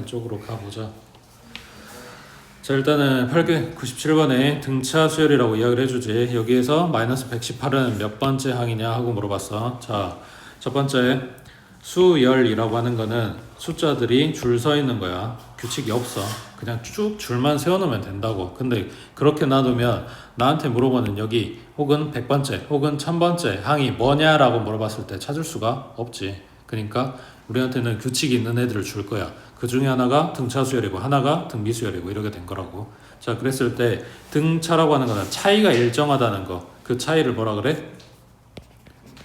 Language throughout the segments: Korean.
쪽으로 가보자. 자, 일단은 897번에 등차 수열이라고 이야기를 해주지. 여기에서 마이너스 118은 몇 번째 항이냐 하고 물어봤어. 자, 첫 번째 수열이라고 하는 거는 숫자들이 줄 서 있는 거야. 규칙이 없어. 그냥 쭉 줄만 세워놓으면 된다고. 근데 그렇게 놔두면 나한테 물어보는 여기 혹은 100번째 혹은 1000번째 항이 뭐냐라고 물어봤을 때 찾을 수가 없지. 그러니까 우리한테는 규칙이 있는 애들을 줄 거야. 그 중에 하나가 등차 수열이고 하나가 등비 수열이고 이렇게 된 거라고. 자, 그랬을 때 등차라고 하는 거는 차이가 일정하다는 거. 그 차이를 뭐라 그래?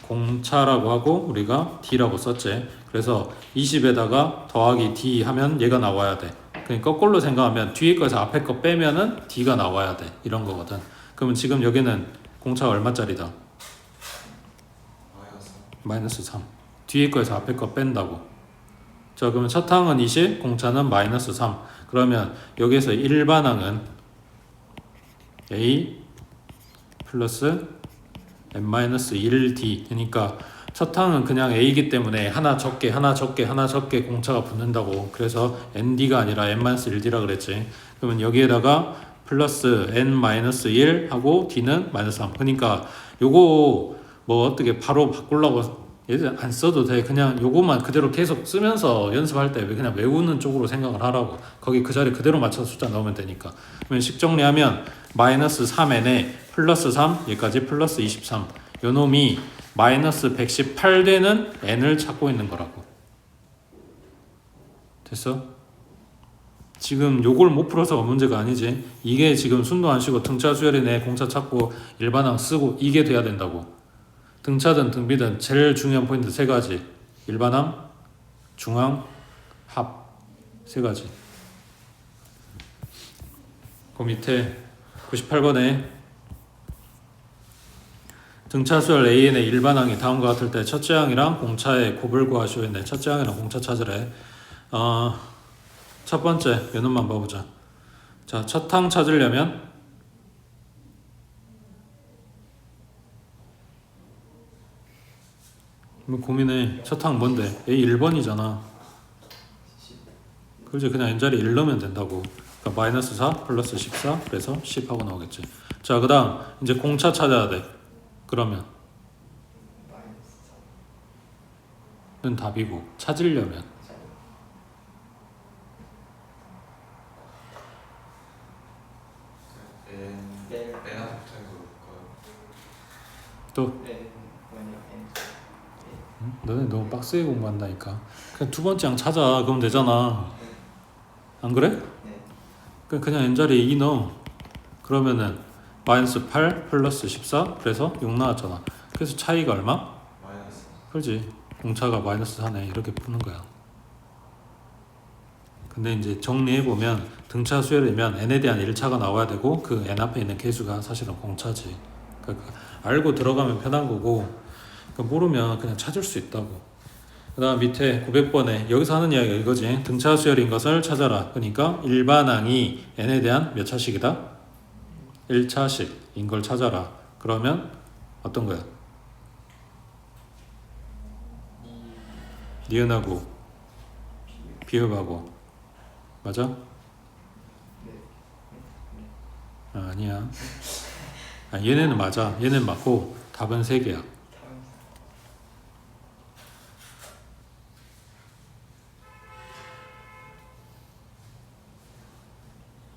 공차라고 하고 우리가 D라고 썼지. 그래서 20에다가 더하기 D 하면 얘가 나와야 돼. 그러니까 거꾸로 생각하면 뒤에 거에서 앞에 거 빼면은 D가 나와야 돼. 이런 거거든. 그러면 지금 여기는 공차가 얼마짜리다? 마이너스 3. 뒤에 거에서 앞에 거 뺀다고. 자, 그러면 첫 항은 20, 공차는 마이너스 3. 그러면 여기에서 일반항은 A 플러스 n-1d. 그러니까 첫 항은 그냥 a이기 때문에 하나 적게 공차가 붙는다고. 그래서 nd가 아니라 n-1d라 그랬지. 그러면 여기에다가 플러스 n-1 하고 d는 마이너스 3. 그러니까 요거 뭐 어떻게 바로 바꾸려고 얘들 안 써도 돼. 그냥 요거만 그대로 계속 쓰면서 연습할 때 그냥 외우는 쪽으로 생각을 하라고. 거기 그 자리 그대로 맞춰서 숫자 넣으면 되니까. 그러면 식 정리하면 마이너스 3n에 플러스 3 여기까지 플러스 23. 요 놈이 마이너스 118 되는 n을 찾고 있는 거라고. 됐어? 지금 요걸 못 풀어서가 문제가 아니지. 이게 지금 숨도 안 쉬고 등차 수열이네 공차 찾고 일반항 쓰고 이게 돼야 된다고. 등차든 등비든 제일 중요한 포인트 세 가지. 일반항, 중항, 합. 세 가지. 그 밑에 98번에 등차 수열 AN의 일반항이 다음과 같을 때 첫째 항이랑 공차의 곱을 구하시오 했네. 첫째 항이랑 공차 찾으래. 첫 번째 요 놈만 봐보자. 자, 첫 항 찾으려면 고민해. 첫 항 뭔데? A 1번이잖아. 그렇지. 그냥 n자리 1 넣으면 된다고. 그러니까 마이너스 4 플러스 14 그래서 10 하고 나오겠지. 자, 그 다음 이제 공차 찾아야 돼. 그러면 는 답이고 찾으려면 또 너네 너무 빡세게 공부한다니까. 그냥 두 번째 항 찾아. 그러면 되잖아. 안 그래? 그냥 n자리에 2 넣어. 그러면은 마이너스 8 플러스 14 그래서 6 나왔잖아. 그래서 차이가 얼마? 그렇지. 공차가 마이너스 4네. 이렇게 푸는 거야. 근데 이제 정리해보면 등차 수열이면 n에 대한 1차가 나와야 되고 그 n 앞에 있는 개수가 사실은 공차지. 그러니까 알고 들어가면 편한 거고 그러니까 모르면 그냥 찾을 수 있다고. 그 다음 밑에 900번에 여기서 하는 이야기가 이거지. 등차 수열인 것을 찾아라. 그러니까 일반항이 n에 대한 몇 차식이다? 1차식인 걸 찾아라. 그러면 어떤 거야? 니은하고 비읍하고 맞아? 아니야. 얘네는 맞아. 얘는 맞고 답은 3개야.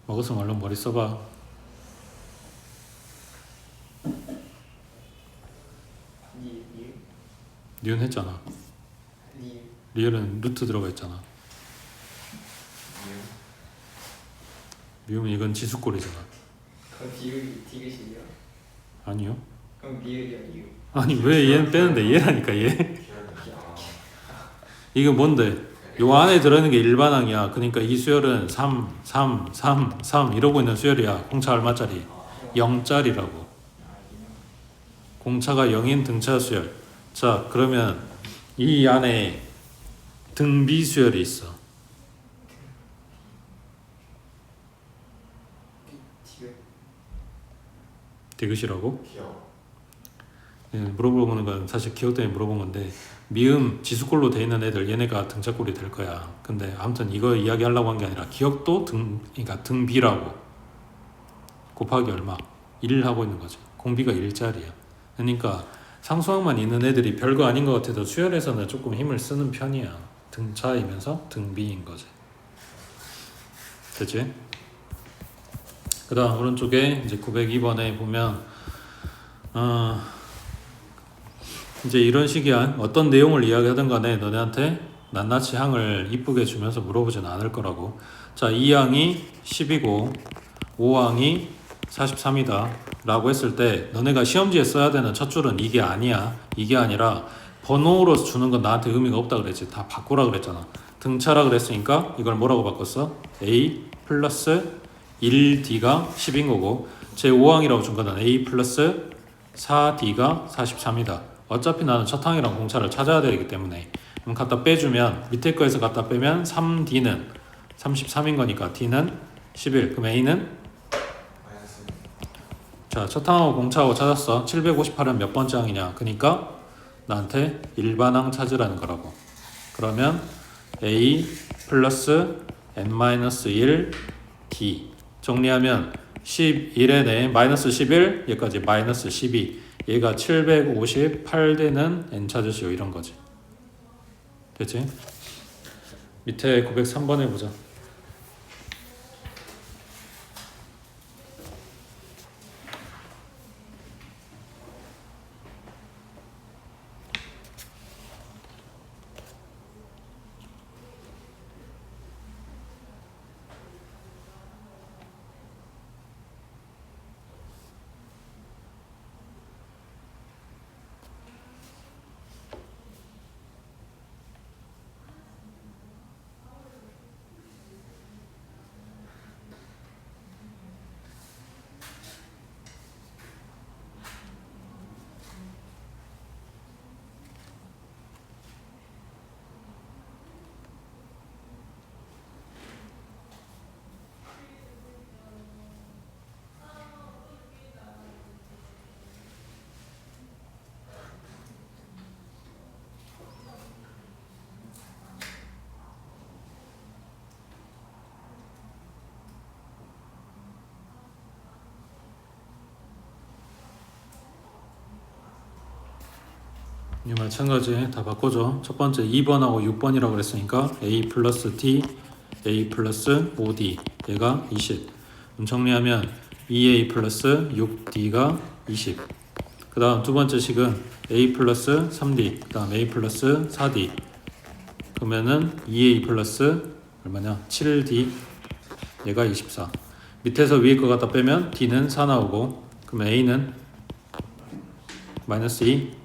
먹었으면 얼른 머리 써봐. 니은 했잖아. 리을은 루트 들어가 있잖아. 미우면 이건 지수꼴이잖아. 그럼 디귿이요? 아니요. 그럼 미을이요, 미을. 아니 왜 얘는 빼는데 얘라니까 얘. 이거 뭔데? 요 안에 들어있는 게 일반항이야. 그러니까 이 수열은 3, 3, 3, 3 이러고 있는 수열이야. 공차 얼마짜리? 0짜리라고. 공차가 0인 등차 수열. 자, 그러면 이 안에 등비 수열이 있어. 디귿. 디귿이라고? 예, 물어보는 건 사실 기억 때문에 물어본 건데 미음 지수꼴로 돼 있는 애들 얘네가 등차꼴이 될 거야. 근데 아무튼 이거 이야기하려고 한 게 아니라 기억도 그러니까 등비라고 곱하기 얼마 1 하고 있는 거지. 공비가 1짜리야. 그러니까 상수항만 있는 애들이 별거 아닌 것 같아도 수열에서는 조금 힘을 쓰는 편이야. 등차이면서 등비인 거지. 됐지? 그 다음 오른쪽에 이제 902번에 보면 이제 이런 식이야. 어떤 내용을 이야기하든 간에 너네한테 낱낱이 항을 이쁘게 주면서 물어보진 않을 거라고. 자, 2항이 10이고 5항이 43이다 라고 했을 때 너네가 시험지에 써야 되는 첫 줄은 이게 아니야. 이게 아니라 번호로 주는 건 나한테 의미가 없다 그랬지. 다 바꾸라 그랬잖아. 등차라 그랬으니까 이걸 뭐라고 바꿨어? A 플러스 1D가 10인 거고 제 5항이라고 준 거는 A 플러스 4D가 43이다. 어차피 나는 첫 항이랑 공차를 찾아야 되기 때문에 그럼 갖다 빼주면 밑에 거에서 갖다 빼면 3D는 33인 거니까 D는 11. 그럼 A는? 자, 첫 항하고 공차하고 찾았어. 758은 몇 번째 항이냐? 그러니까 나한테 일반항 찾으라는 거라고. 그러면 A 플러스 n-1 D 정리하면 11에 내 마이너스 11 여기까지 마이너스 12 얘가 758되는 n 찾으시오 이런 거지. 됐지? 밑에 903번 해보자. 이 마찬가지 다 바꿔줘. 첫 번째 2번하고 6번이라고 그랬으니까 A 플러스 D, A 플러스 5D 얘가 20. 그럼 정리하면 2A 플러스 6D가 20. 그 다음 두 번째 식은 A 플러스 3D, 그 다음 A 플러스 4D. 그러면은 2A 플러스 얼마냐? 7D 얘가 24. 밑에서 위에 거 갖다 빼면 D는 4 나오고 그러면 A는 마이너스 2.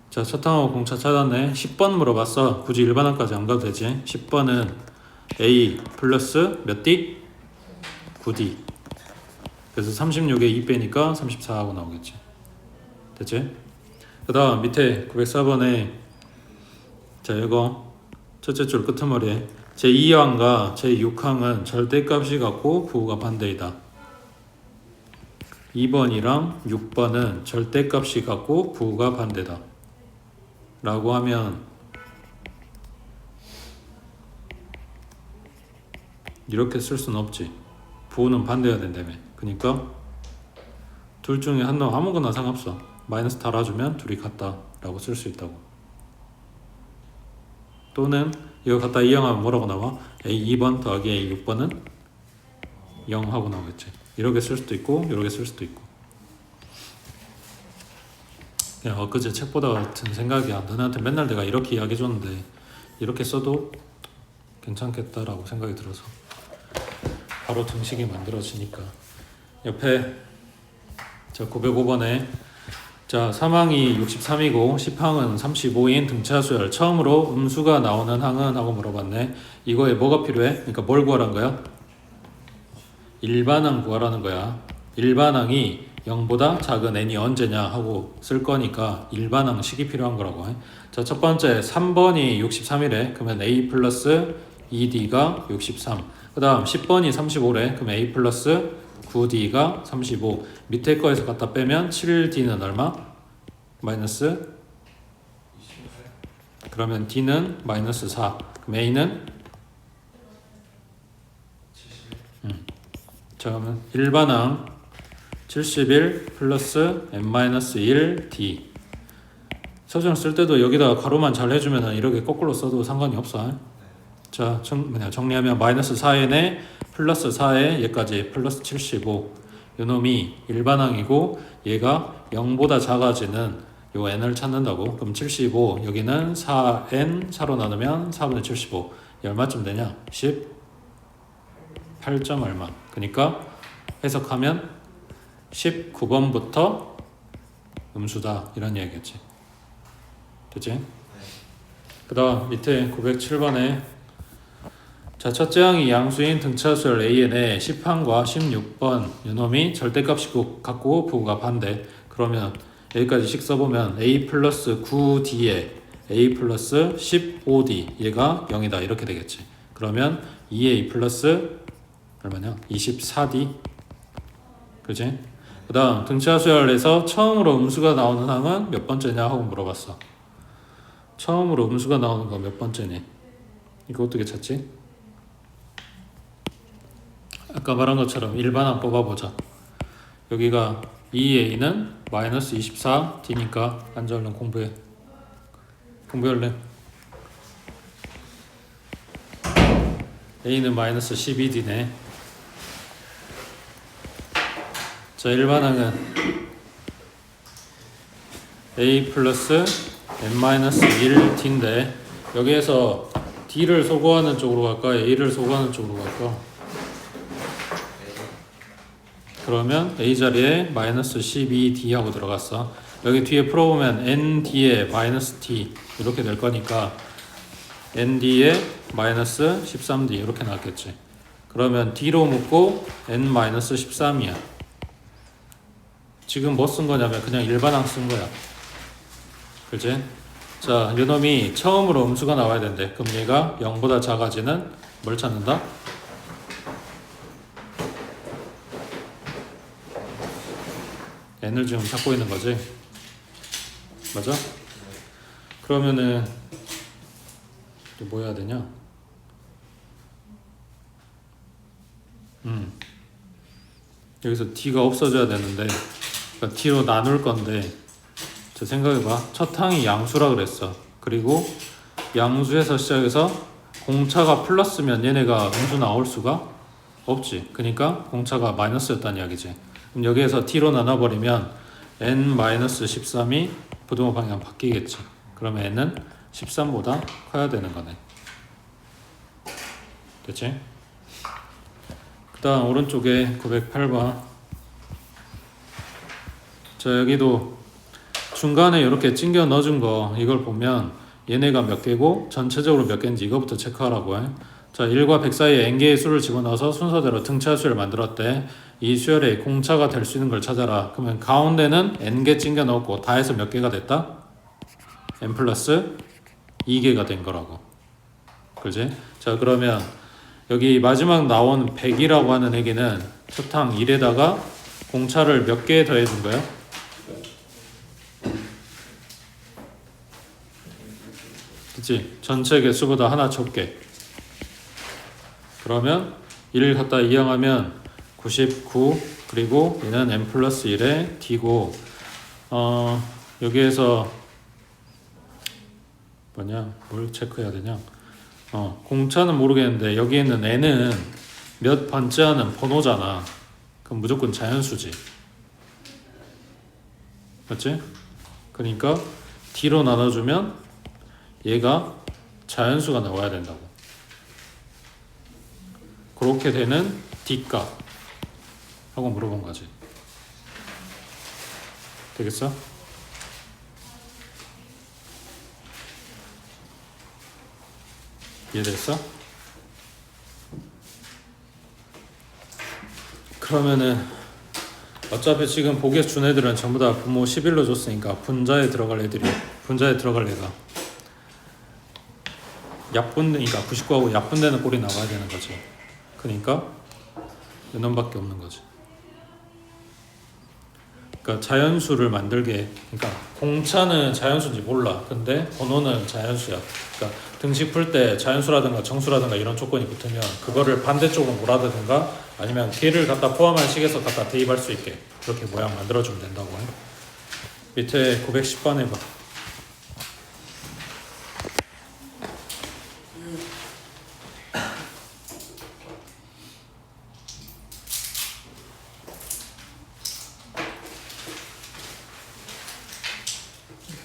자, 첫 항하고 공차 찾았네. 10번 물어봤어. 굳이 일반항까지 안 가도 되지. 10번은 A 플러스 몇 D? 9D. 그래서 36에 2 빼니까 34하고 나오겠지. 됐지? 그 다음 밑에 904번에 자, 이거 첫째 줄 끄트머리에 제2항과 제6항은 절대값이 같고 부호가 반대이다. 2번이랑 6번은 절대값이 같고 부호가 반대다. 라고 하면 이렇게 쓸 수는 없지. 부호는 반대가 된다며. 그러니까 둘 중에 한 놈 아무거나 상관없어. 마이너스 달아주면 둘이 같다 라고 쓸 수 있다고. 또는 이거 갖다 이항하면 뭐라고 나와? A 2번 더하기 A 6번은 0 하고 나오겠지. 이렇게 쓸 수도 있고 이렇게 쓸 수도 있고. 그냥 엊그제 책 보다가 든 생각이야. 너네한테 맨날 내가 이렇게 이야기해줬는데 이렇게 써도 괜찮겠다라고 생각이 들어서 바로 등식이 만들어지니까. 옆에 자 905번에 자 3항이 63이고 10항은 35인 등차수열 처음으로 음수가 나오는 항은 하고 물어봤네. 이거에 뭐가 필요해? 그러니까 뭘 구하라는 거야? 일반항 구하라는 거야. 일반항이 0보다 작은 n이 언제냐 하고 쓸 거니까 일반항식이 필요한 거라고 해. 자, 첫 번째 3번이 63이래. 그러면 a 플러스 2d가 63. 그 다음 10번이 35래. 그러면 a 플러스 9d가 35. 밑에 거에서 갖다 빼면 7d는 얼마? 마이너스 28 그러면 D는 마이너스 4. 그럼 A는 71 자 그러면 일반항 71 플러스 n-1 D. 서술형 쓸 때도 여기다가 가로만 잘 해주면 이렇게 거꾸로 써도 상관이 없어. 자 정리하면 마이너스 4n에 플러스 4에 얘까지 플러스 75. 요놈이 일반항이고 얘가 0보다 작아지는 요 n을 찾는다고. 그럼 75 여기는 4n 4로 나누면 4분의 75 이 얼마쯤 되냐? 18점 얼마. 그러니까 해석하면 19번부터 음수다 이런 얘기겠지. 됐지? 그 다음 밑에 907번에 자 첫째 항이 양수인 등차수열 AN의 10항과 16번 요놈이 절대값이 같고 부호가 반대. 그러면 여기까지 식 써보면 A 플러스 9D에 A 플러스 15D 얘가 0이다 이렇게 되겠지. 그러면 2A 플러스 얼마냐? 24D. 그치? 그 다음 등차수열에서 처음으로 음수가 나오는 항은 몇 번째냐 하고 물어봤어. 처음으로 음수가 나오는 거 몇 번째니? 이거 어떻게 찾지? 아까 말한 것처럼 일반항 뽑아보자. 여기가 2a는 마이너스 24d니까 앉아 얼른 공부할래. a는 마이너스 12d네. 자 일반항은 a 플러스 n-1d인데 여기에서 d를 소거하는 쪽으로 갈까? a를 소거하는 쪽으로 갈까? 그러면 a 자리에 마이너스 12d 하고 들어갔어. 여기 뒤에 풀어보면 nd에 마이너스 d 이렇게 될 거니까 nd에 마이너스 13d 이렇게 나왔겠지. 그러면 d로 묶고 n 마이너스 13이야. 지금 뭐 쓴 거냐면 그냥 일반항 쓴 거야. 그치? 자, 요놈이 처음으로 음수가 나와야 된대. 그럼 얘가 0보다 작아지는 뭘 찾는다? n을 지금 찾고 있는 거지. 맞아? 그러면은 뭐 해야 되냐? 여기서 d가 없어져야 되는데 그러니까 d로 나눌 건데 저 생각해봐. 첫 항이 양수라 그랬어. 그리고 양수에서 시작해서 공차가 플러스면 얘네가 음수 나올 수가 없지. 그러니까 공차가 마이너스였다는 이야기지. 그럼 여기에서 t로 나눠버리면 n-13이 부등호 방향 바뀌겠지. 그러면 n은 13보다 커야 되는 거네. 됐지? 그 다음 오른쪽에 908번. 자 여기도 중간에 이렇게 찡겨 넣어준 거 이걸 보면 얘네가 몇 개고 전체적으로 몇 개인지 이거부터 체크하라고 해. 자 1과 100 사이에 n개의 수를 집어넣어서 순서대로 등차 수열을 만들었대. 이 수열에 공차가 될 수 있는 걸 찾아라. 그러면 가운데는 n개 찡겨 넣었고 다 해서 몇 개가 됐다? n 플러스 2개가 된 거라고. 그지? 자 그러면 여기 마지막 나온 100이라고 하는 얘기는 첫항 1에다가 공차를 몇 개 더해준 거야? 그치? 전체 개수보다 하나 적게. 그러면 1을 갖다 이항하면 99 그리고 얘는 n 플러스 1에 d고 여기에서 뭐냐? 뭘 체크해야 되냐? 공차는 모르겠는데 여기에 있는 n은 몇 번째 하는 번호잖아. 그럼 무조건 자연수지. 맞지? 그러니까 d로 나눠주면 얘가 자연수가 나와야 된다고. 그렇게 되는 d값 하고 물어본 거지. 되겠어? 이해됐어? 그러면은 어차피 지금 보기에 준 애들은 전부 다 분모 11로 줬으니까 분자에 들어갈 애가 그러니까 99하고 약분되는 꼴이 나와야 되는 거지. 그러니까 이놈밖에 없는 거지. 그러니까 자연수를 만들게. 그러니까 공차는 자연수인지 몰라. 근데 번호는 자연수야. 그러니까 등식 풀 때 자연수라든가 정수라든가 이런 조건이 붙으면 그거를 반대쪽으로 몰아두든가 아니면 걔를 갖다 포함한 식에서 갖다 대입할 수 있게 그렇게 모양 만들어주면 된다고 해. 밑에 910번 해봐.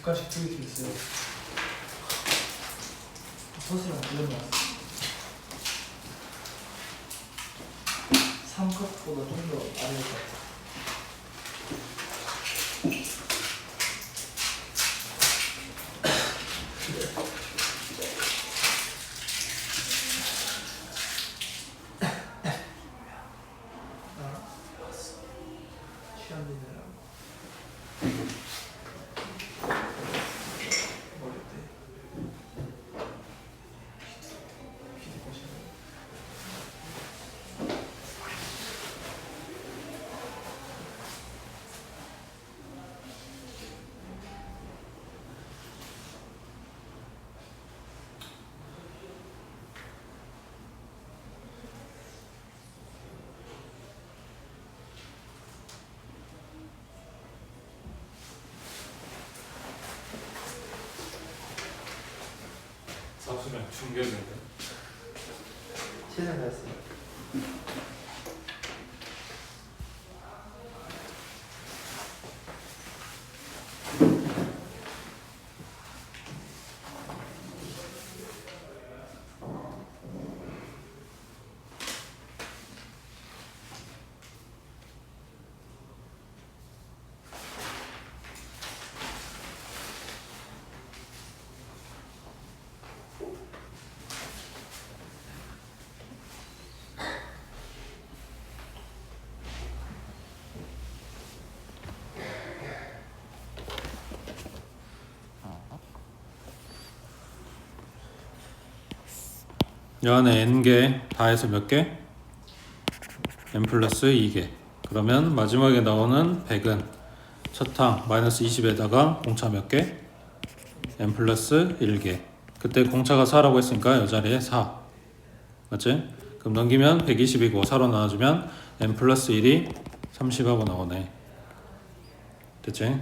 객관식 풀이 돼 있어요. 서술은 이런 거 같아요. 3컷보다 좀 더 아래일 것 같아요. 취한되느라고 어릴 때 피디 보시는 sab수면 중계인데. 최선 다했어요. 요 안에 n개 다 해서 몇 개? n 플러스 2개. 그러면 마지막에 나오는 100은 첫항 마이너스 20에다가 공차 몇 개? n 플러스 1개. 그때 공차가 4라고 했으니까 이 자리에 4. 맞지? 그럼 넘기면 120이고 4로 나눠주면 n 플러스 1이 30하고 나오네. 됐지?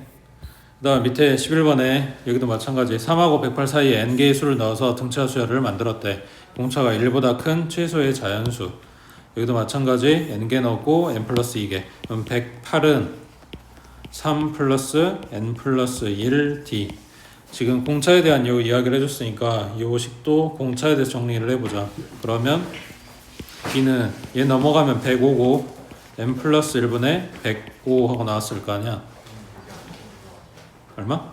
그 다음 밑에 11번에 여기도 마찬가지 3하고 108 사이에 n개의 수를 넣어서 등차 수열을 만들었대. 공차가 1보다 큰 최소의 자연수. 여기도 마찬가지 n개 넣고 n 플러스 2개. 그럼 108은 3 플러스 n 플러스 1d. 지금 공차에 대한 요 이야기를 해줬으니까 요 식도 공차에 대해서 정리를 해보자. 그러면 b는 얘 넘어가면 105고 n 플러스 1분의 105 하고 나왔을 거 아니야. 얼마?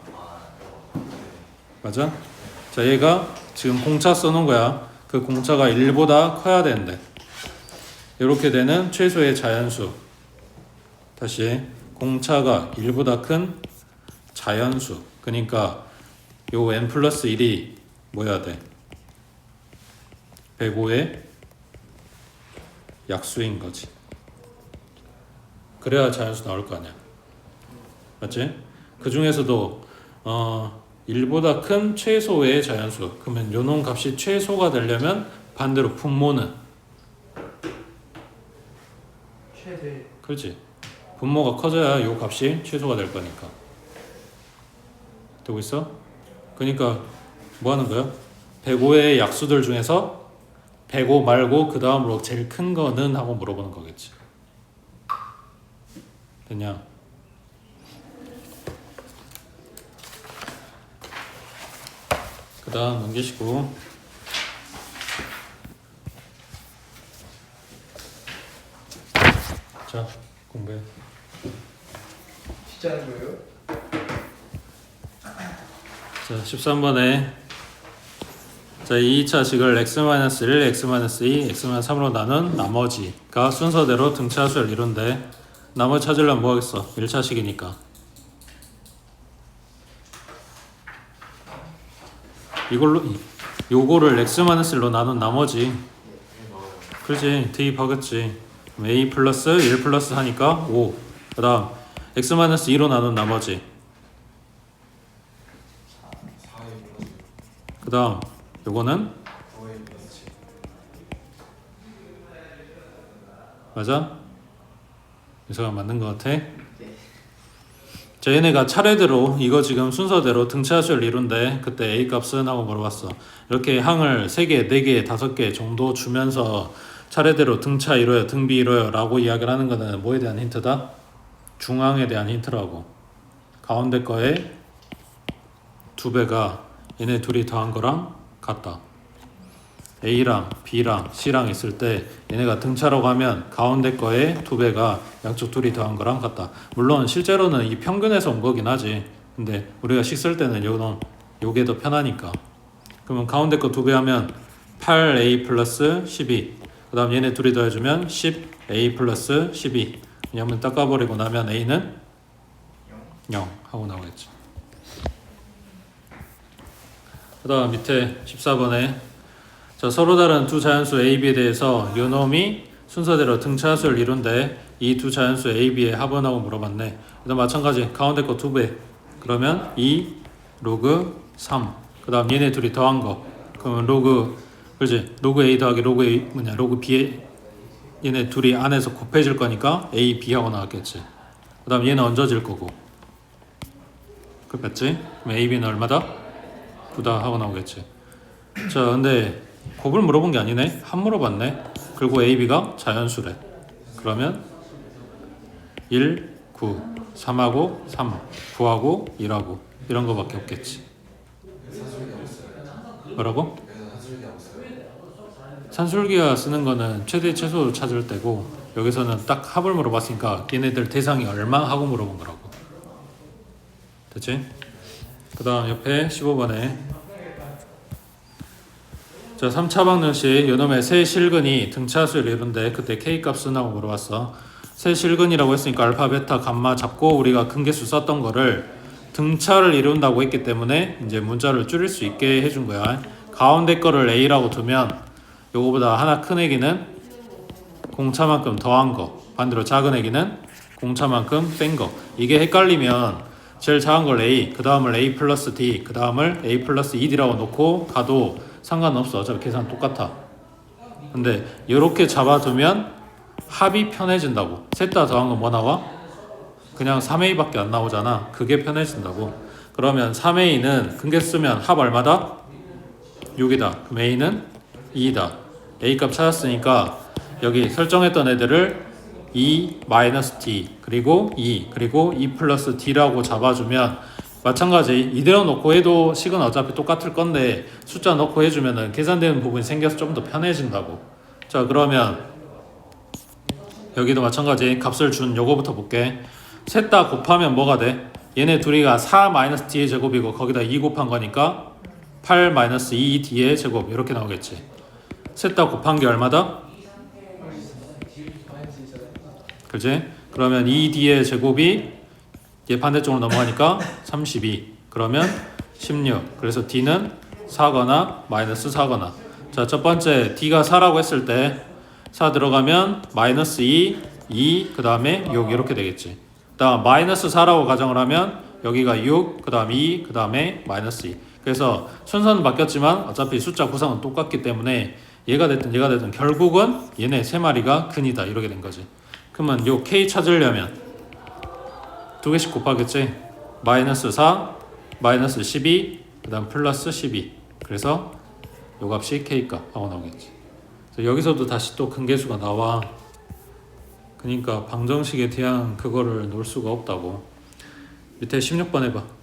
맞아? 자, 얘가 지금 공차 써놓은 거야. 그 공차가 1보다 커야 되는데 이렇게 되는 최소의 자연수. 다시 공차가 1보다 큰 자연수. 그러니까 요 n 플러스 1이 뭐여야 돼? 105의 약수인 거지. 그래야 자연수 나올 거 아니야. 맞지? 그 중에서도 1보다 큰 최소의 자연수. 그러면 요놈 값이 최소가 되려면 반대로 분모는 최대. 그렇지. 분모가 커져야 요 값이 최소가 될 거니까. 되고 있어? 그러니까 뭐 하는 거야? 105의 약수들 중에서 105 말고 그 다음으로 제일 큰 거는 하고 물어보는 거겠지. 됐냐? 그 다음 넘기시고 자 공부해. 쉽지 않은 거예요? 자 13번에 자 2차식을 x-1, x-2, x-3으로 나눈 나머지가 순서대로 등차수열 이룬데 나머지 찾으려면 뭐 하겠어? 1차식이니까 이걸로 요거를 x-1로 나눈 나머지 그렇지 대입하겠지. 그럼 a 플러스 1 플러스 하니까 5. 그 다음 x-2로 나눈 나머지 4A 플러스 그 다음 요거는 5A 플러스 7. 맞아? 유서가 맞는 것 같아? 네. 자, 얘네가 차례대로 이거 지금 순서대로 등차 수열 이룬데 그때 A 값은 하고 물어봤어. 이렇게 항을 3개, 4개, 5개 정도 주면서 차례대로 등차 이뤄요, 등비 이뤄요 라고 이야기를 하는 거는 뭐에 대한 힌트다? 중앙에 대한 힌트라고. 가운데 거에 2배가 얘네 둘이 더한 거랑 같다. A랑 B랑 C랑 있을 때 얘네가 등차라고 하면 가운데 거에 2배가 양쪽 둘이 더한 거랑 같다. 물론 실제로는 이 평균에서 온 거긴 하지. 근데 우리가 식 쓸 때는 요게 더 편하니까. 그러면 가운데 거 2배 하면 8A 플러스 12. 그 다음 얘네 둘이 더해주면 10A 플러스 12. 왜냐면 닦아버리고 나면 A는 0 하고 나오겠지. 그 다음 밑에 14번에 자, 서로 다른 두 자연수 A, B에 대해서 요놈이 순서대로 등차수를 이룬데 이 두 자연수 A, B의 합은 하고 물어봤네. 그다음 마찬가지 가운데 거 2배 그러면 2 로그 3. 그 다음 얘네 둘이 더한 거 그러면 로그 그지 로그 A 더하기 로그 A 로그 B에 얘네 둘이 안에서 곱해질 거니까 A, B 하고 나왔겠지. 그 다음 얘는 얹어질 거고 그랬지? 그럼 A, B는 얼마다? 9다 하고 나오겠지. 자, 근데 곱을 물어본 게 아니네. 합 물어봤네. 그리고 A, B가 자연수래. 그러면 1, 9, 3하고 3, 9하고 1하고 이런 거밖에 없겠지. 산술기하고 있어요. 뭐라고? 여기서 산술기하고 있어요. 산술기가 쓰는 거는 최대 최소를 찾을 때고 여기서는 딱 합을 물어봤으니까 얘네들 대상이 얼마 하고 물어본 거라고. 됐지? 그 다음 옆에 15번에 자 3차 방정식 요놈의 세 실근이 등차수를 이룬데 그때 K 값은 하고 물어봤어. 세 실근이라고 했으니까 알파, 베타, 감마 잡고 우리가 근계수 썼던 거를 등차를 이룬다고 했기 때문에 이제 문자를 줄일 수 있게 해준 거야. 가운데 거를 A라고 두면 요거보다 하나 큰 애기는 공차만큼 더한 거, 반대로 작은 애기는 공차만큼 뺀 거. 이게 헷갈리면 제일 작은 걸 A, 그 다음을 A 플러스 D, 그 다음을 A 플러스 2D라고 놓고 가도 상관없어. 어차피 계산 똑같아. 근데 이렇게 잡아두면 합이 편해진다고. 셋 다 더한 건 뭐 나와? 그냥 3A밖에 안 나오잖아. 그게 편해진다고. 그러면 3A는 근계 쓰면 합 얼마다? 6이다. 그럼 A는 2이다. A 값 찾았으니까 여기 설정했던 애들을 2 마이너스 D 그리고 2 그리고 2 플러스 D라고 잡아주면 마찬가지 이대로 놓고 해도 식은 어차피 똑같을 건데 숫자 넣고 해주면은 계산되는 부분이 생겨서 좀 더 편해진다고. 자, 그러면 여기도 마찬가지 값을 준 요거부터 볼게. 셋 다 곱하면 뭐가 돼? 얘네 둘이가 4 마이너스 D의 제곱이고 거기다 2 곱한 거니까 8 마이너스 2 D의 제곱 이렇게 나오겠지. 셋 다 곱한 게 얼마다? 그지? 그러면 2D의 제곱이 얘 반대쪽으로 넘어가니까 32. 그러면 16. 그래서 D는 4거나 마이너스 4거나. 자, 첫 번째 D가 4라고 했을 때 4 들어가면 마이너스 2, 2, 그 다음에 6 이렇게 되겠지. 그 다음 마이너스 4라고 가정을 하면 여기가 6, 그 다음 2, 그 다음에 마이너스 2. 그래서 순서는 바뀌었지만 어차피 숫자 구성은 똑같기 때문에 얘가 됐든 결국은 얘네 세 마리가 근이다 이렇게 된 거지. 그러면 요 K 찾으려면 두 개씩 곱하겠지. 마이너스 4, 마이너스 12, 그 다음 플러스 12. 그래서 요 값이 K값 하고 나오겠지. 그래서 여기서도 다시 또 근계수가 나와. 그러니까 방정식에 대한 그거를 놓을 수가 없다고. 밑에 16번 해봐.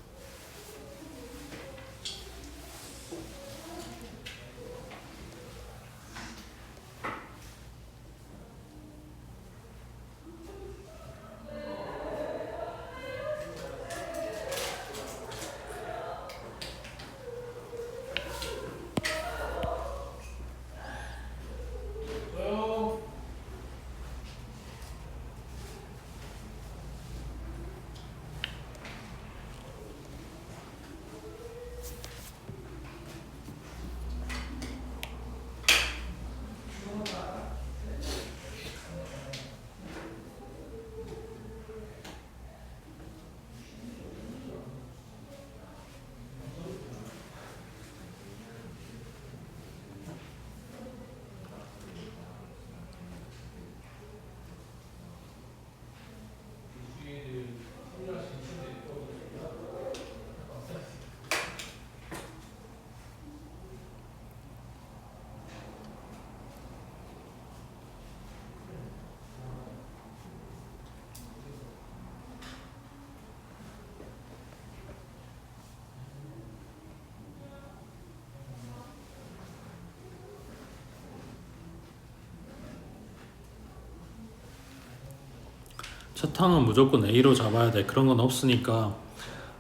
첫 항은 무조건 A로 잡아야 돼. 그런 건 없으니까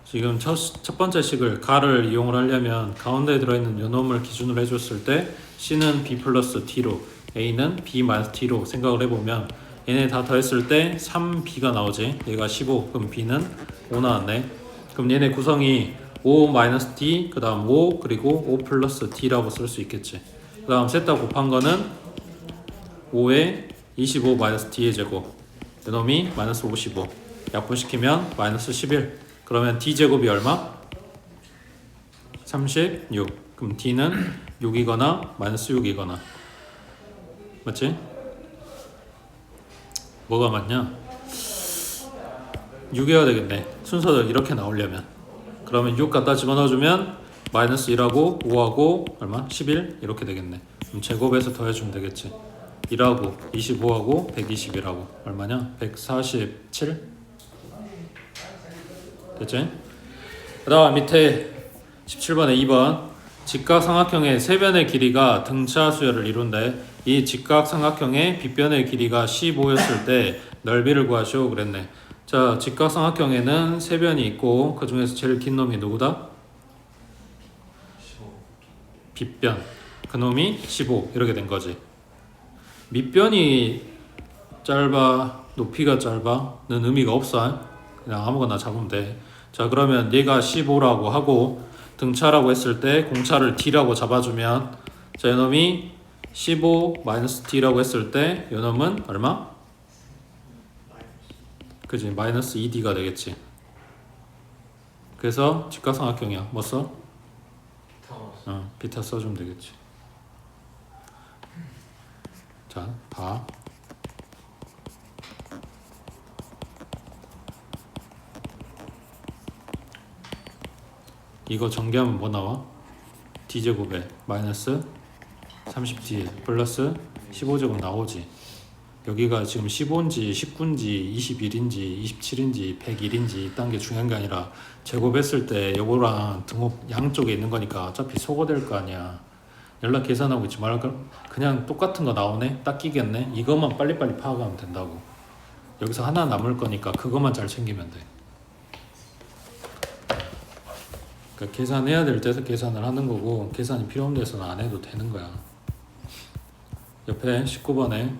지금 첫 번째 식을 가를 이용을 하려면 가운데에 들어있는 요놈을 기준으로 해줬을 때 C는 B 플러스 T로 A는 B 마이너스 T로 생각을 해보면 얘네 다 더했을 때 3B가 나오지. 얘가 15 그럼 B는 5 나왔네. 그럼 얘네 구성이 5 마이너스 T 그 다음 5 그리고 5 플러스 T라고 쓸 수 있겠지. 그 다음 셋 다 곱한 거는 5에 25 마이너스 T의 제곱 요놈이 마이너스 55 약분시키면 마이너스 11 그러면 D제곱이 얼마? 36 그럼 D는 6이거나 마이너스 6이거나 맞지? 뭐가 맞냐? 6이어야 되겠네 순서를 이렇게 나오려면 그러면 6 갖다 집어넣어주면 마이너스 1하고 5하고 얼마? 11 이렇게 되겠네 그럼 제곱해서 더해주면 되겠지 1하고 25하고 121하고 얼마냐? 147 됐지? 그 다음 밑에 17번에 2번 직각삼각형의 세변의 길이가 등차 수열을 이룬대 이 직각삼각형의 빗변의 길이가 15였을 때 넓이를 구하시오 그랬네 자 직각삼각형에는 세변이 있고 그 중에서 제일 긴 놈이 누구다? 15. 빗변 그 놈이 15 이렇게 된 거지 밑변이 짧아 높이가 짧아는 의미가 없어 그냥 아무거나 잡으면 돼. 자 그러면 얘가 15라고 하고 등차라고 했을 때 공차를 D라고 잡아주면 자 이놈이 15 마이너스 T라고 했을 때 이놈은 얼마? 그지 마이너스 2D가 되겠지. 그래서 직각삼각형이야. 뭐 써? 비타 써주면 되겠지. 자 봐. 이거 전개하면 뭐 나와? D제곱에 마이너스 30D 플러스 15제곱 나오지. 여기가 지금 15인지 19인지 21인지 27인지 101인지 이딴 게 중요한 게 아니라 제곱했을 때 요거랑 등호 양쪽에 있는 거니까 어차피 소거될 거 아니야. 연락 계산하고 있지 말까? 그냥 똑같은 거 나오네? 딱 끼겠네? 이것만 빨리빨리 파악하면 된다고. 여기서 하나 남을 거니까 그것만 잘 챙기면 돼. 그러니까 계산해야 될 때서 계산을 하는 거고 계산이 필요 없는 데서는 안 해도 되는 거야. 옆에 19번에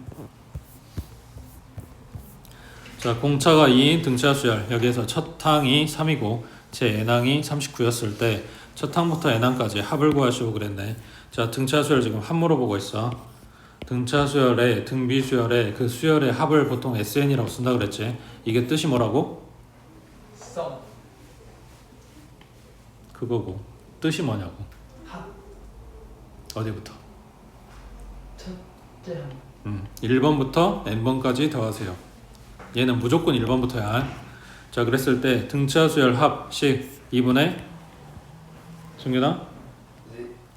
자 공차가 2인 등차 수열 여기에서 첫 항이 3이고 제 n항이 39였을 때 첫 항부터 n항까지 합을 구하시오 그랬네. 자 등차 수열 지금 합 물어보고 있어. 등차 수열에 등비 수열에 그 수열의 합을 보통 SN이라고 쓴다 그랬지. 이게 뜻이 뭐라고? 썸 그거고 뜻이 뭐냐고. 합 어디부터? 첫째 항 1번부터 n번까지 더하세요. 얘는 무조건 1번부터야. 자 그랬을 때 등차 수열 합식 2분의 승균아?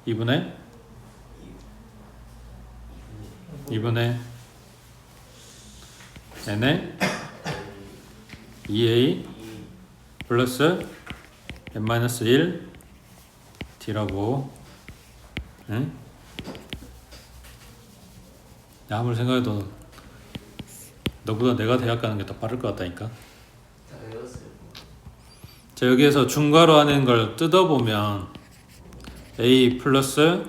2분의 2분의 n의 2a 플러스 n-1 d라고. 응? 야, 아무리 생각해도 너보다 내가 대학 가는 게 더 빠를 것 같다니까. 다 외웠어요. 자 여기에서 중괄호 하는 걸 뜯어보면 a 플러스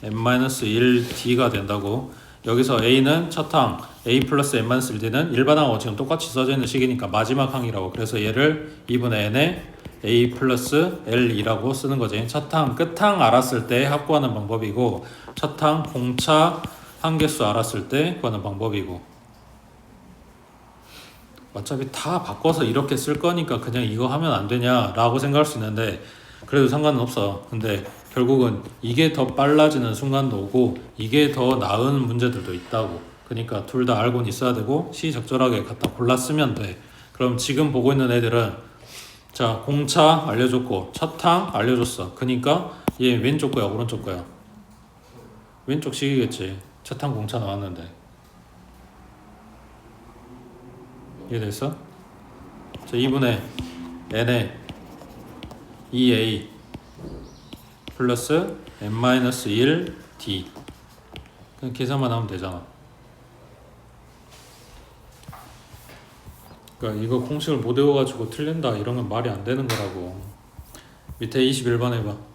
n-1d가 된다고. 여기서 a는 첫 항, a 플러스 n-1d는 일반항하고 지금 똑같이 써져 있는 식이니까 마지막 항이라고. 그래서 얘를 2분의 n에 a 플러스 l2라고 쓰는 거지. 첫 항, 끝 항 알았을 때 합구하는 방법이고 첫 항, 공차, 항개수 알았을 때 구하는 방법이고. 어차피 다 바꿔서 이렇게 쓸 거니까 그냥 이거 하면 안 되냐 라고 생각할 수 있는데 그래도 상관은 없어. 근데 결국은 이게 더 빨라지는 순간도 오고 이게 더 나은 문제들도 있다고. 그러니까 둘 다 알고는 있어야 되고 시적절하게 갖다 골라 쓰면 돼. 그럼 지금 보고 있는 애들은 자 공차 알려줬고 첫 항 알려줬어. 그러니까 얘 왼쪽 거야 오른쪽 거야? 왼쪽 식이겠지. 첫 항 공차 나왔는데. 이해됐어? 자 2분의 n에 2a 플러스 n-1d 그냥 계산만 하면 되잖아. 그러니까 이거 공식을 못 외워가지고 틀린다 이런 건 말이 안 되는 거라고. 밑에 21번 해봐.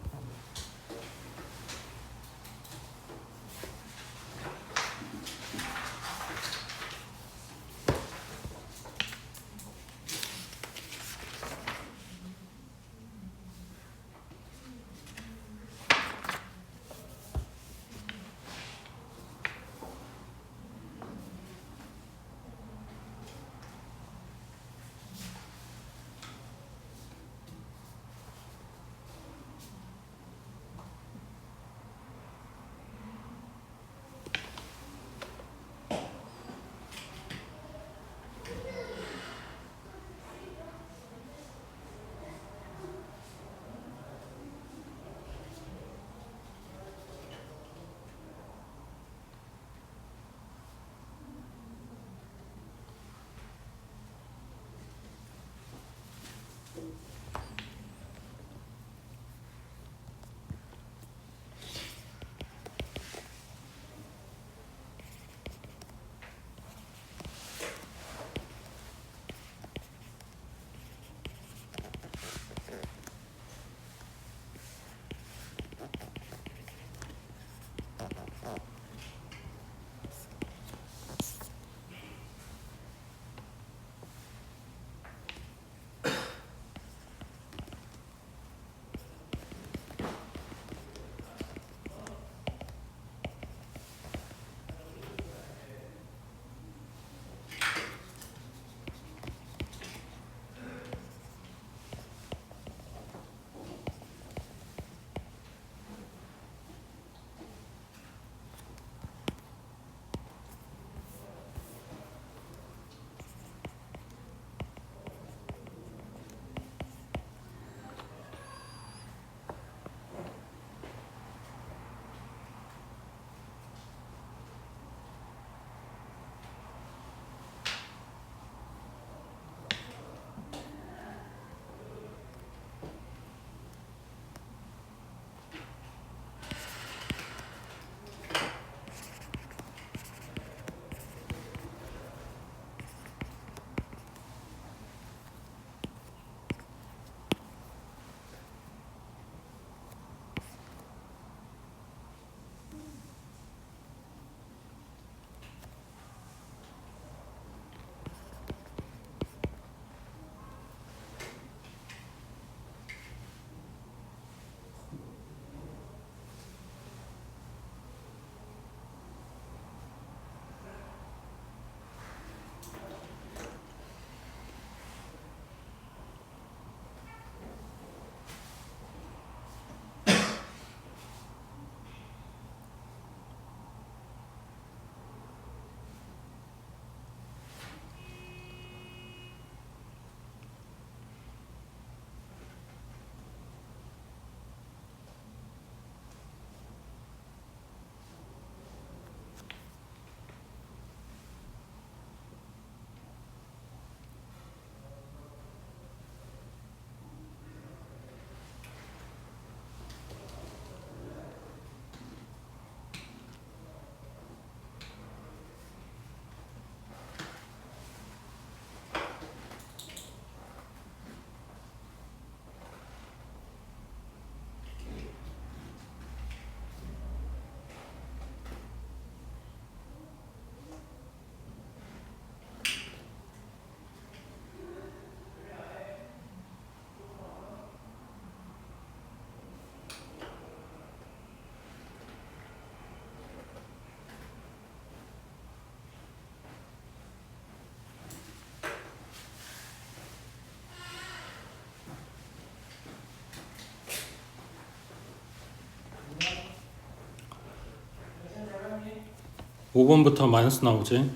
(5번부터) 마이너스 나오지.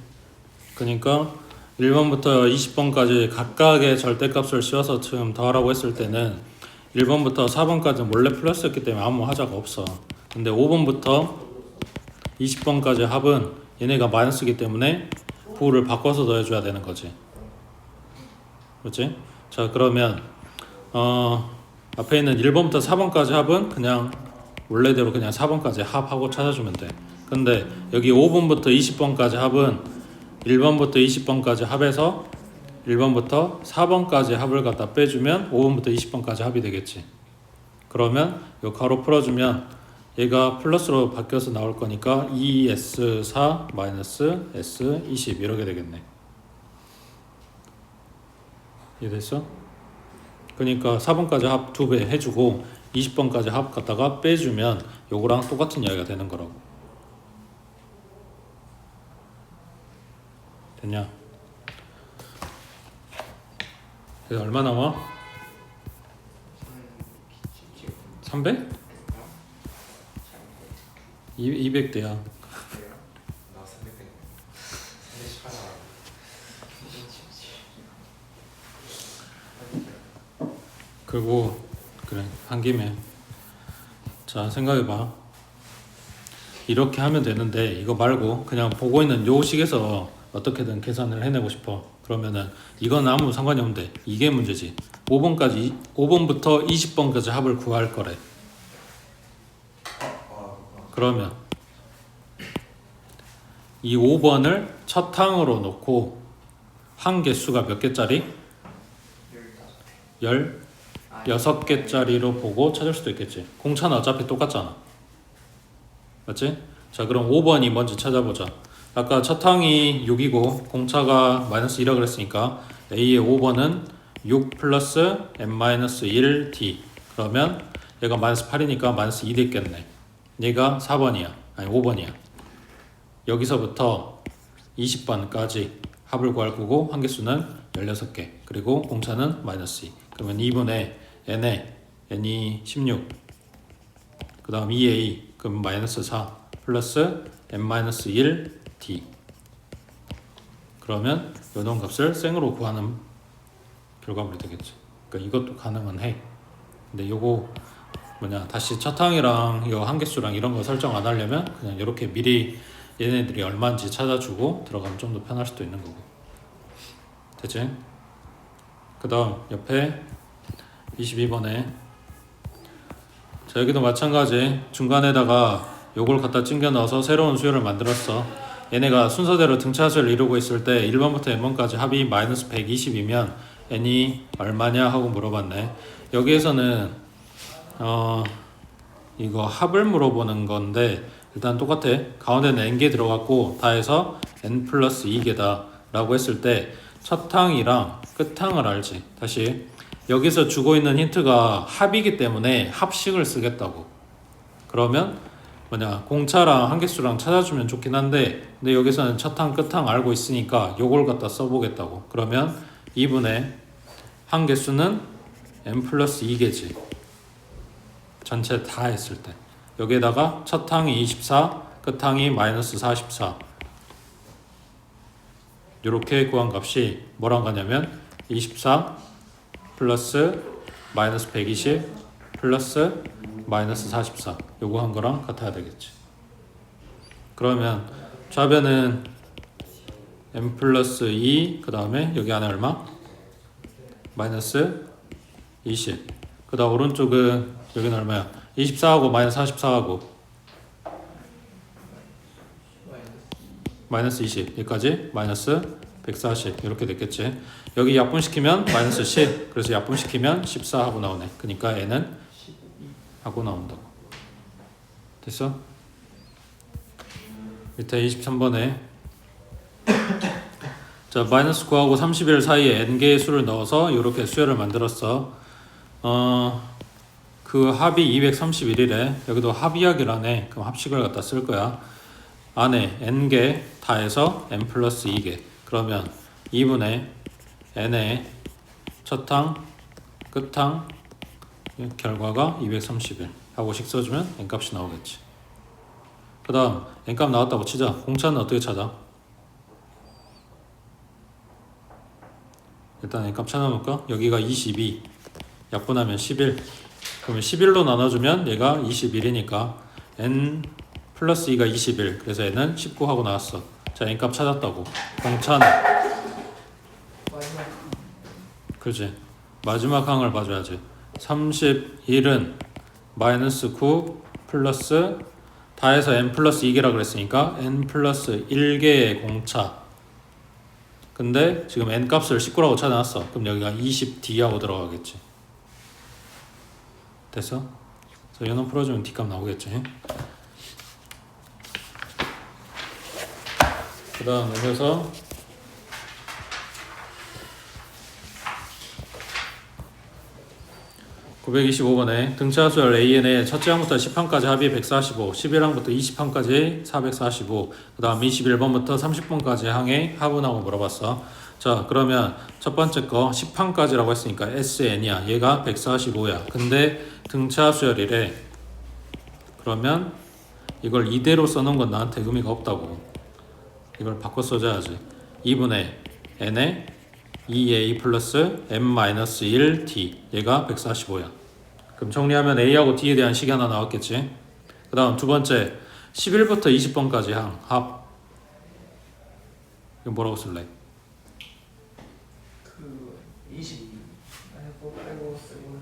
그러니까 1번부터 20번까지 각각의 절대값을 씌워서 지금 더하라고 했을 때는 1번부터 4번까지는 원래 플러스였기 때문에 아무 하자가 없어. 근데 5번부터 20번까지 합은 얘네가 마이너스이기 때문에 부호를 바꿔서 더해줘야 되는 거지. 그렇지? 자, 그러면 앞에 있는 1번부터 4번까지 합은 그냥 원래대로 그냥 4번까지 합하고 찾아주면 돼. 근데 여기 5번부터 20번까지 합은 1번부터 20번까지 합해서 1번부터 4번까지 합을 갖다 빼주면 5번부터 20번까지 합이 되겠지. 그러면 요 가로 풀어주면 얘가 플러스로 바뀌어서 나올 거니까 2S4 마이너스 S20 이렇게 되겠네. 이해됐어? 그러니까 4번까지 합 2배 해주고 20번까지 합 갖다가 빼주면 요거랑 똑같은 이야기가 되는 거라고. 됐냐? 그래서 얼마 남아? 300? 200대야. 나 300대 318 그리고 그래 한 김에 자 생각해봐. 이렇게 하면 되는데 이거 말고 그냥 보고 있는 요 식에서 어떻게든 계산을 해내고 싶어. 그러면은 이건 아무 상관이 없는데 이게 문제지. 5번부터 20번까지 합을 구할 거래. 그러면 이 5번을 첫 항으로 놓고 한 개수가 몇 개짜리? 16개짜리로 보고 찾을 수도 있겠지. 공차는 어차피 똑같잖아. 맞지? 자 그럼 5번이 뭔지 찾아보자. 아까 첫 항이 6이고 공차가 마이너스 2라 그랬으니까 A의 5번은 6 플러스 n-1d. 그러면 얘가 마이너스 8이니까 마이너스 2 됐겠네. 얘가 4번이야. 아니 5번이야. 여기서부터 20번까지 합을 구할 거고 한개수는 16개. 그리고 공차는 마이너스 2. 그러면 2분의 n에 n이 16. 그 다음 2a 그럼 마이너스 4 플러스 n-1d. 그러면 요놈 값을 생으로 구하는 결과물이 되겠지. 그러니까 이것도 가능은 해. 근데 요거 다시 첫 항이랑 요 한개수랑 이런 거 설정 안 하려면 그냥 이렇게 미리 얘네들이 얼마인지 찾아주고 들어가면 좀 더 편할 수도 있는 거고. 됐지? 그 다음 옆에 22번에 자 여기도 마찬가지 중간에다가 요걸 갖다 찡겨 넣어서 새로운 수열을 만들었어. 얘네가 순서대로 등차수를 이루고 있을 때 1번부터 n번까지 합이 마이너스 120이면 n이 얼마냐 하고 물어봤네. 여기에서는 이거 합을 물어보는 건데 일단 똑같아. 가운데는 n개 들어갔고 다 해서 n 플러스 2개다 라고 했을 때 첫 항이랑 끝 항을 알지. 다시 여기서 주고 있는 힌트가 합이기 때문에 합식을 쓰겠다고. 그러면 공차랑 한개수랑 찾아주면 좋긴 한데 근데 여기서는 첫 항 끝 항 알고 있으니까 요걸 갖다 써보겠다고. 그러면 2분의 한개수는 n 플러스 2개지. 전체 다 했을 때 여기에다가 첫 항이 24 끝 항이 마이너스 44 이렇게 구한 값이 뭐랑 같냐면 24 플러스 마이너스 120 플러스 마이너스 44 요거 한 거랑 같아야 되겠지. 그러면 좌변은 n 플러스 2 그 다음에 여기 안에 얼마? 마이너스 20 그 다음 오른쪽은 여기는 얼마야? 24하고 마이너스 44하고 마이너스 20 여기까지 마이너스 140 이렇게 됐겠지. 여기 약분시키면 마이너스 10 그래서 약분시키면 14 하고 나오네. 그러니까 n은 하고 나온다고. 됐어? 밑에 23번에 자 마이너스 9하고 31 사이에 n개의 수를 넣어서 이렇게 수열을 만들었어. 그 합이 231이래. 여기도 합이야기라네. 그럼 합식을 갖다 쓸 거야. 안에 n개 다 해서 n 플러스 2개. 그러면 2분의 n의 첫 항, 끝 항 결과가 231 하고 식 써주면 n값이 나오겠지. 그 다음 n값 나왔다고 치자. 공차는 어떻게 찾아? 일단 n값 찾아놓을까? 여기가 22 약분하면 11 그러면 11로 나눠주면 얘가 21이니까 n 플러스 2가 21 그래서 n은 19 하고 나왔어. 자 n값 찾았다고. 공차는 그렇지. 마지막 항을 봐줘야지. 31은 마이너스 9 플러스 다 해서 n 플러스 2개라 그랬으니까 n 플러스 1개의 공차 근데 지금 n 값을 19라고 찾아놨어. 그럼 여기가 20d하고 들어가겠지. 됐어? 그래서 이놈 풀어주면 d 값 나오겠지. 그 다음 여기서 (925번에) 등차수열 AN의 첫째 항부터 10항까지 합이 145, 11항부터 20항까지 445, 그 다음 21번부터 30번까지 항의 합은하고 물어봤어. 자, 그러면 첫 번째 거 10항까지라고 했으니까 SN이야. 얘가 145야. 근데 등차수열이래. 그러면 이걸 이대로 써놓은 건 나한테 의미가 없다고. 이걸 바꿔 써줘야지. 2분의 n의 2a 플러스 n-1d 얘가 145야. 그럼 정리하면 a하고 d에 대한 식이 하나 나왔겠지. 그 다음 두 번째 11부터 20번까지 항 합. 이거 뭐라고 쓸래? 그 22. 아니 뭐 빼고 쓰고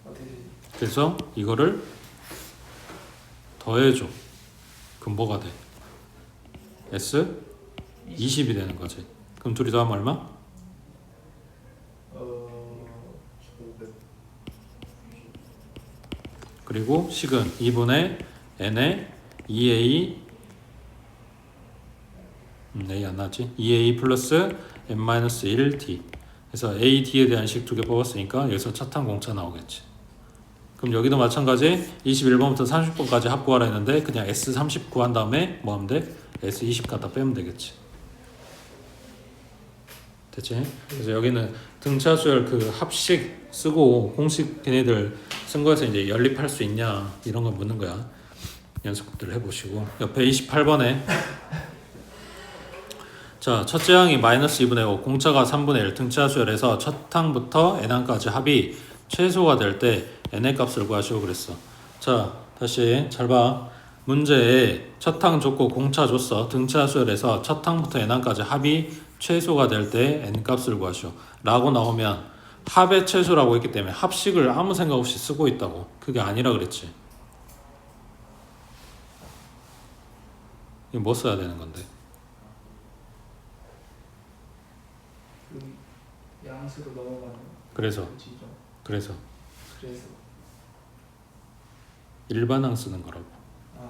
어떻게 되지? 그래서 이거를 더해줘. 그럼 뭐가 돼? S 20이 되는 거지. 그럼 둘이 더하면 얼마? 500. 그리고 식은 2분의 n의 2a a 안 나왔지? 2a 플러스 n-1d. 그래서 a, d에 대한 식 두 개 뽑았으니까 여기서 차탄 공차 나오겠지. 그럼 여기도 마찬가지 21번부터 30번까지 합 구하라 했는데 그냥 S30 구한 다음에 뭐 하면 돼? S20 갖다 빼면 되겠지. 됐지? 그래서 여기는 등차수열 그 합식 쓰고 공식 걔네들 쓴 거에서 이제 연립할 수 있냐 이런 거 묻는 거야. 연습들 해보시고 옆에 28번에 자, 첫째 항이 마이너스 2분의 5, 공차가 3분의 1, 등차수열에서 첫 항부터 n항까지 합이 최소가 될 때 n의 값을 구하시오 그랬어. 자, 다시 잘 봐. 문제에 첫 항 줬고 공차 줬어. 등차수열에서 첫 항부터 n항까지 합이 최소가 될 때 n 값을 구하시오 라고 나오면 합의 최소라고 했기 때문에 합식을 아무 생각 없이 쓰고 있다고. 그게 아니라 그랬지. 이거 뭐 써야 되는 건데? 그 양수로 넘어가는 그래서 그 지점. 그래서 그래서 일반항 쓰는 거라고. 아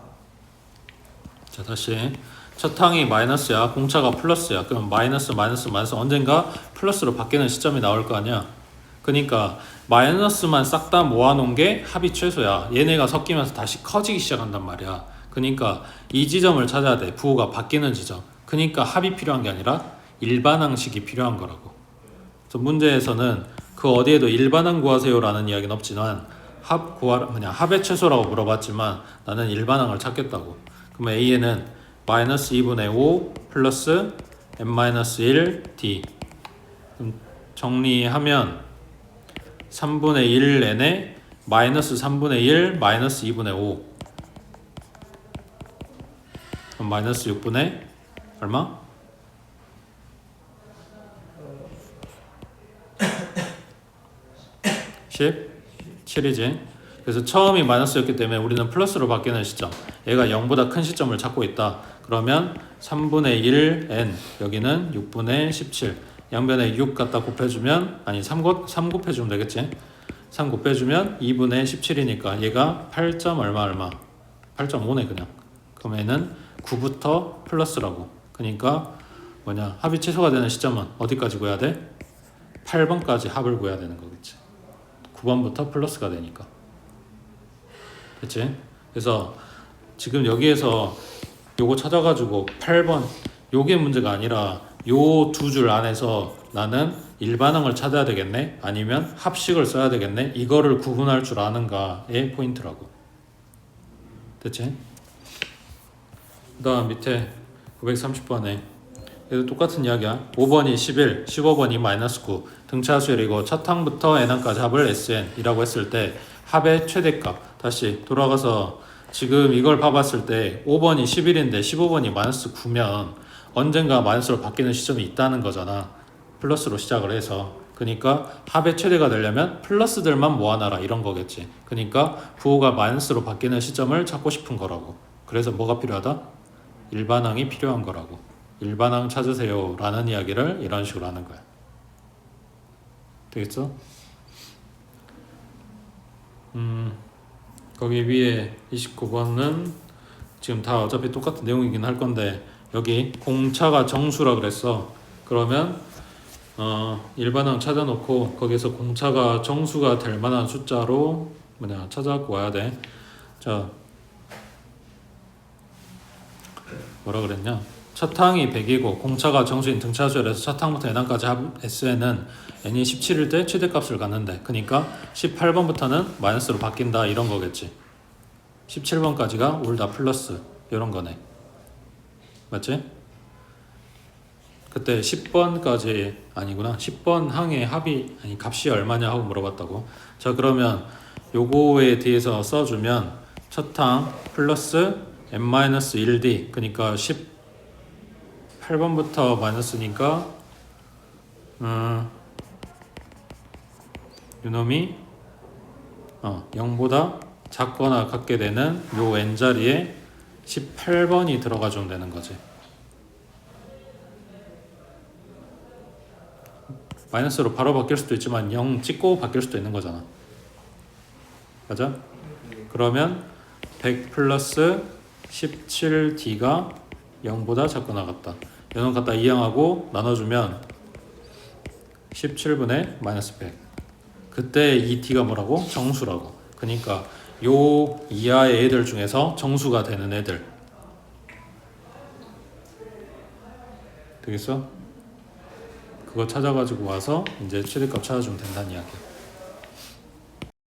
자, 다시 첫 항이 마이너스야. 공차가 플러스야. 그럼 마이너스 언젠가 플러스로 바뀌는 시점이 나올 거 아니야. 그러니까 마이너스만 싹 다 모아놓은 게 합이 최소야. 얘네가 섞이면서 다시 커지기 시작한단 말이야. 그러니까 이 지점을 찾아야 돼. 부호가 바뀌는 지점. 그러니까 합이 필요한 게 아니라 일반항식이 필요한 거라고. 그래서 문제에서는 그 어디에도 일반항 구하세요라는 이야기는 없지만 합의 최소라고 물어봤지만 나는 일반항을 찾겠다고. 그러면 A에는 마이너스 2분의 5 플러스 n-1 d. 그럼 정리하면 3분의 1 n에 마이너스 3분의 1 마이너스 2분의 5. 그럼 마이너스 6분의 얼마? 17이지. 그래서 처음이 마이너스였기 때문에 우리는 플러스로 바뀌는 시점, 얘가 0보다 큰 시점을 찾고 있다. 그러면 3분의 1 n, 여기는 6분의 17, 양변에 6 갖다 곱해주면, 아니 3 곱해주면 되겠지. 3 곱해주면 2분의 17이니까 얘가 8. 얼마 8.5네 그냥. 그럼 얘는 9부터 플러스라고. 그러니까 뭐냐, 합이 최소가 되는 시점은 어디까지 구해야 돼? 8번까지 합을 구해야 되는 거겠지. 9번부터 플러스가 되니까. 됐지? 그래서 지금 여기에서 요거 찾아가지고 8번 요게 문제가 아니라 요 두 줄 안에서 나는 일반항을 찾아야 되겠네? 아니면 합식을 써야 되겠네? 이거를 구분할 줄 아는가의 포인트라고. 됐지? 그 다음 밑에 930번에 얘도 똑같은 이야기야. 5번이 11, 15번이 마이너스 9. 등차수열이고 첫 항부터 n항까지 합을 SN이라고 했을 때 합의 최대값. 다시 돌아가서 지금 이걸 봐봤을 때 5번이 11인데 15번이 마이너스 9면 언젠가 마이너스로 바뀌는 시점이 있다는 거잖아. 플러스로 시작을 해서. 그러니까 합의 최대가 되려면 플러스들만 모아놔라 이런 거겠지. 그러니까 부호가 마이너스로 바뀌는 시점을 찾고 싶은 거라고. 그래서 뭐가 필요하다? 일반항이 필요한 거라고. 일반항 찾으세요 라는 이야기를 이런 식으로 하는 거야. 되겠어? 거기 위에 29번은 지금 다 어차피 똑같은 내용이긴 할 건데 여기 공차가 정수라 그랬어. 그러면 일반항 찾아놓고 거기서 공차가 정수가 될 만한 숫자로 찾아갖고 와야 돼. 자, 뭐라 그랬냐? 첫 항이 100이고 공차가 정수인 등차수열에서 첫 항부터 n항까지 합 SN은 n이 17일 때 최대값을 갖는데, 그러니까 18번부터는 마이너스로 바뀐다 이런 거겠지. 17번까지가 올 다 플러스 이런 거네. 맞지? 그때 10번까지 아니구나. 10번 항의 합이 아니 값이 얼마냐 하고 물어봤다고. 자, 그러면 요거에 대해서 써주면 첫 항 플러스 n-1d, 그러니까 18번부터 마이너스니까 요놈이 0보다 작거나 같게 되는 요 n자리에 18번이 들어가주면 되는 거지. 마이너스로 바로 바뀔 수도 있지만 0 찍고 바뀔 수도 있는 거잖아. 맞아? 그러면 100 플러스 17d가 0보다 작거나 같다. 이놈 갖다 이항하고 나눠주면 17분의 마이너스 100. 그때 이 d가 뭐라고? 정수라고. 그러니까 요 이하의 애들 중에서 정수가 되는 애들. 되겠어? 그거 찾아가지고 와서 이제 최대값 찾아주면 된다는 이야기야.